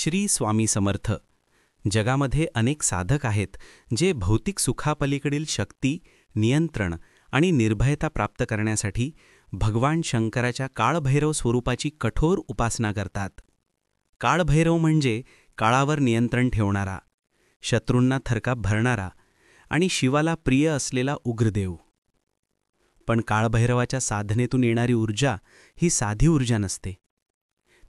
श्री स्वामी समर्थ. जगामध्ये अनेक साधक आहेत जे भौतिक सुखापलीकडील शक्ती, नियंत्रण आणि निर्भयता प्राप्त करण्यासाठी भगवान शंकराच्या काळभैरव स्वरूपाची कठोर उपासना करतात. काळभैरव म्हणजे काळावर नियंत्रण ठेवणारा, शत्रूंना थरकाप भरणारा आणि शिवाला प्रिय असलेला उग्रदेव. पण काळभैरवाच्या साधनेतून येणारी ऊर्जा ही साधी ऊर्जा नसते.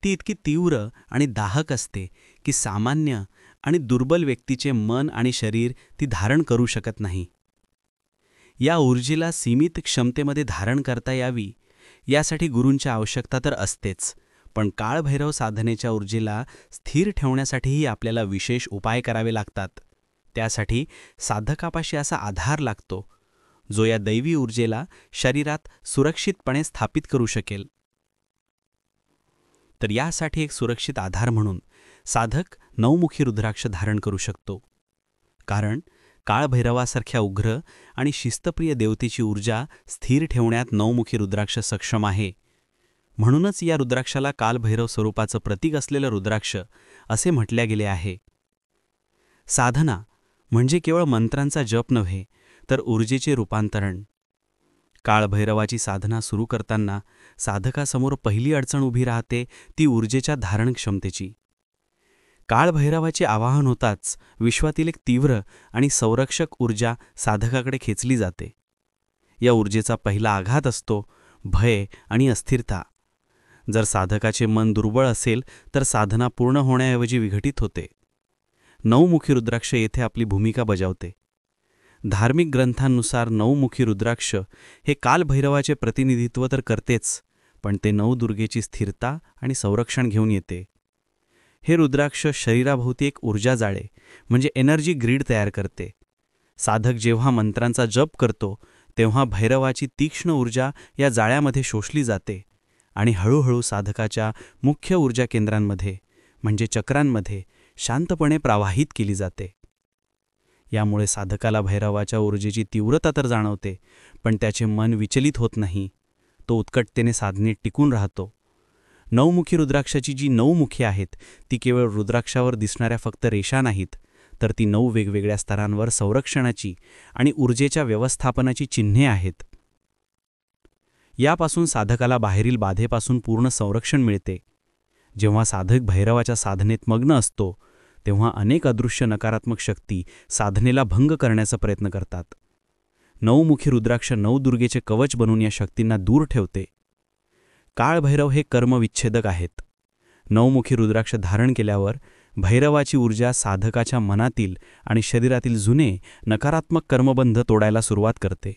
ती इतकी तीव्र आणि दाहक असते की सामान्य आणि दुर्बल व्यक्तीचे मन आणि शरीर ती धारण करू शकत नाही. या ऊर्जेला सीमित क्षमतेमध्ये धारण करता यावी यासाठी गुरूंची आवश्यकता तर असतेच, पण काळभैरव साधनेच्या ऊर्जेला स्थिर ठेवण्यासाठीही आपल्याला विशेष उपाय करावे लागतात. त्यासाठी साधकापाशी असा आधार लागतो जो या दैवी ऊर्जेला शरीरात सुरक्षितपणे स्थापित करू शकेल. तर यासाठी एक सुरक्षित आधार म्हणून साधक नवमुखी रुद्राक्ष धारण करू शकतो. कारण काळभैरवासारख्या उग्र आणि शिस्तप्रिय देवतेची ऊर्जा स्थिर ठेवण्यात नवमुखी रुद्राक्ष सक्षम आहे. म्हणूनच या रुद्राक्षाला कालभैरव स्वरूपाचं प्रतीक असलेलं रुद्राक्ष असे म्हटले गेले आहे. साधना म्हणजे केवळ मंत्रांचा जप नव्हे, तर ऊर्जेचे रूपांतरण. काळभैरवाची साधना सुरू करताना साधकासमोर पहिली अडचण उभी राहते ती ऊर्जेच्या धारण क्षमतेची. काळभैरवाचे आवाहन होताच विश्वातील एक तीव्र आणि संरक्षक ऊर्जा साधकाकडे खेचली जाते. या ऊर्जेचा पहिला आघात असतो भय आणि अस्थिरता. जर साधकाचे मन दुर्बळ असेल तर साधना पूर्ण होण्याऐवजी विघटित होते. नवमुखी रुद्राक्ष येथे आपली भूमिका बजावते. धार्मिक ग्रंथांनुसार नवमुखी रुद्राक्ष हे कालभैरवाचे प्रतिनिधित्व तर करतेच, पण ते नवदुर्गेची स्थिरता आणि संरक्षण घेऊन येते. हे रुद्राक्ष शरीराभोवती एक ऊर्जा जाळे म्हणजे एनर्जी ग्रीड तयार करते. साधक जेव्हा मंत्रांचा जप करतो तेव्हा भैरवाची तीक्ष्ण ऊर्जा या जाळ्यामध्ये शोषली जाते आणि हळूहळू साधकाच्या मुख्य ऊर्जा केंद्रांमध्ये म्हणजे चक्रांमध्ये शांतपणे प्रवाहित केली जाते. यामुळे साधकाला भैरवाच्या ऊर्जेची तीव्रता तर जाणवते, पण त्याचे मन विचलित होत नाही. तो उत्कटतेने साधनेत टिकून राहतो. नवमुखी रुद्राक्षाची जी 9 मुखे आहेत ती केवळ रुद्राक्षावर दिसणाऱ्या फक्त रेषा नाहीत, तर ती 9 वेगवेगळ्या स्तरांवर संरक्षणाची आणि ऊर्जेच्या व्यवस्थापनाची चिन्हे आहेत. यापासून साधकाला बाहेरील बाधेपासून पूर्ण संरक्षण मिळते. जेव्हा साधक भैरवाच्या साधनेत मग्न असतो तेव्हा अनेक अदृश्य नकारात्मक शक्ती साधनेला भंग करण्याचा प्रयत्न करतात. नवमुखी रुद्राक्ष नवदुर्गेचे कवच बनून या शक्तींना दूर ठेवते. काळभैरव हे कर्मविच्छेदक आहेत. नवमुखी रुद्राक्ष धारण केल्यावर भैरवाची ऊर्जा साधकाच्या मनातील आणि शरीरातील जुने नकारात्मक कर्मबंध तोडायला सुरुवात करते.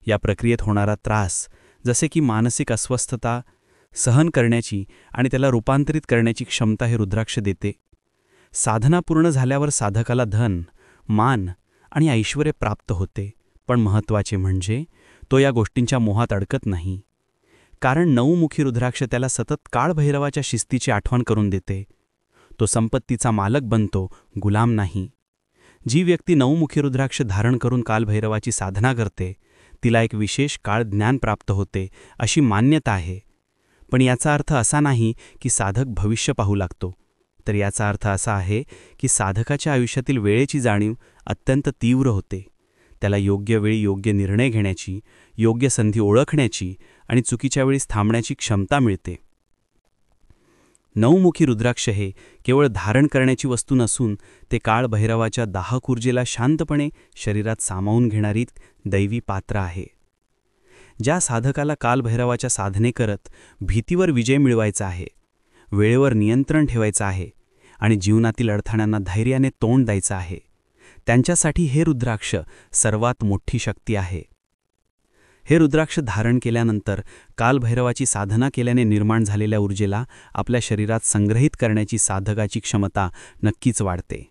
या प्रक्रियेत होणारा त्रास, जसे की मानसिक अस्वस्थता, सहन करण्याची आणि त्याला रूपांतरित करण्याची क्षमता हे रुद्राक्ष देते. साधना पूर्ण झाल्यावर साधकाला धन, मान आणि ऐश्वर्य प्राप्त होते, पण महत्त्वाचे म्हणजे तो या गोष्टींच्या मोहात अडकत नाही. कारण नवमुखी रुद्राक्ष त्याला सतत काळभैरवाच्या शिस्तीची आठवण करून देते. तो संपत्तीचा मालक बनतो, गुलाम नाही. जी व्यक्ती नवमुखी रुद्राक्ष धारण करून कालभैरवाची साधना करते तिला एक विशेष काळ ज्ञान प्राप्त होते अशी मान्यता आहे. पण याचा अर्थ असा नाही की साधक भविष्य पाहू लागतो, तर याचा अर्थ असा आहे की साधकाच्या आयुष्यातील वेळेची जाणीव अत्यंत तीव्र होते. त्याला योग्य वेळी योग्य निर्णय घेण्याची, योग्य संधी ओळखण्याची आणि चुकीच्या वेळी थांबण्याची क्षमता मिळते. नवमुखी रुद्राक्ष हे केवळ धारण करण्याची वस्तू नसून ते काळभैरवाच्या दाहक ऊर्जेला शांतपणे शरीरात सामावून घेणारी दैवी पात्र आहे. ज्या साधकाला कालभैरवाच्या साधने करत भीतीवर विजय मिळवायचा आहे, वेळेवर नियंत्रण ठेवायचं आहे आणि जीवनातील अडथळ्यांना धैर्याने तोंड द्यायचं आहे, त्यांच्यासाठी हे रुद्राक्ष सर्वात मोठी शक्ती आहे. हे रुद्राक्ष धारण केल्यानंतर कालभैरवाची साधना केल्याने निर्माण झालेल्या ऊर्जेला आपल्या शरीरात संग्रहित करण्याची साधकाची क्षमता नक्कीच वाढते.